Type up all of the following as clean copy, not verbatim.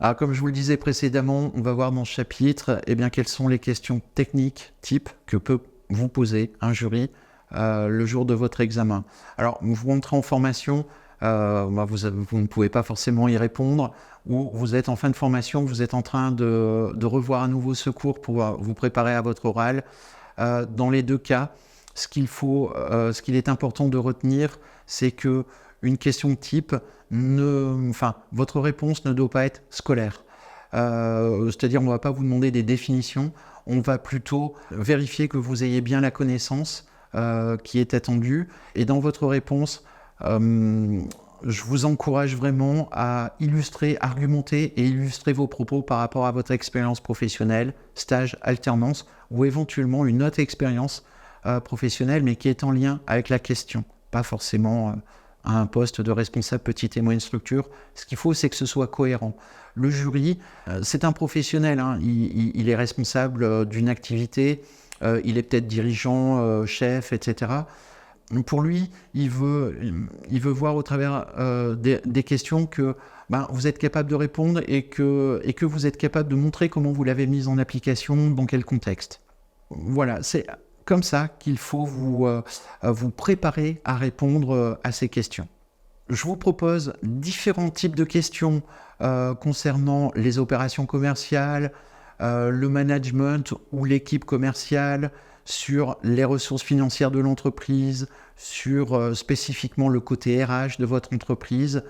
Alors, comme je vous le disais précédemment, on va voir dans ce chapitre quelles sont les questions techniques type que peut vous poser un jury le jour de votre examen. Alors, vous rentrez en formation, vous ne pouvez pas forcément y répondre, ou vous êtes en fin de formation, vous êtes en train de revoir un nouveau secours pour vous préparer à votre oral. Dans les deux cas, ce qu'il est important de retenir, c'est que une question type, votre réponse ne doit pas être scolaire. C'est-à-dire, on ne va pas vous demander des définitions, on va plutôt vérifier que vous ayez bien la connaissance qui est attendue. Et dans votre réponse, je vous encourage vraiment à argumenter et illustrer vos propos par rapport à votre expérience professionnelle, stage, alternance, ou éventuellement une autre expérience professionnelle, mais qui est en lien avec la question, pas forcément à un poste de responsable petite et moyenne structure. Ce qu'il faut, c'est que ce soit cohérent. Le jury, c'est un professionnel, hein. Il est responsable d'une activité, il est peut-être dirigeant, chef, etc. Pour lui, il veut voir au travers des questions que vous êtes capable de répondre et que vous êtes capable de montrer comment vous l'avez mise en application, dans quel contexte. Voilà, c'est comme ça qu'il faut vous préparer à répondre à ces questions. Je vous propose différents types de questions concernant les opérations commerciales, le management ou l'équipe commerciale, sur les ressources financières de l'entreprise, sur spécifiquement le côté RH de votre entreprise.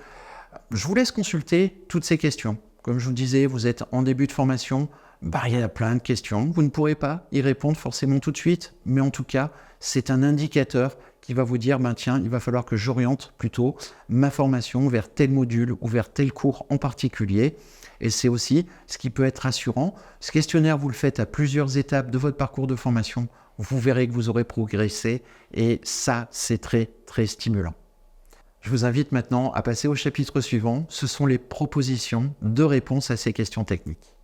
Je vous laisse consulter toutes ces questions. Comme je vous disais, vous êtes en début de formation, il y a plein de questions. Vous ne pourrez pas y répondre forcément tout de suite, mais en tout cas, c'est un indicateur qui va vous dire, tiens, il va falloir que j'oriente plutôt ma formation vers tel module ou vers tel cours en particulier. Et c'est aussi ce qui peut être rassurant. Ce questionnaire, vous le faites à plusieurs étapes de votre parcours de formation. Vous verrez que vous aurez progressé et ça, c'est très, très stimulant. Je vous invite maintenant à passer au chapitre suivant. Ce sont les propositions de réponse à ces questions techniques.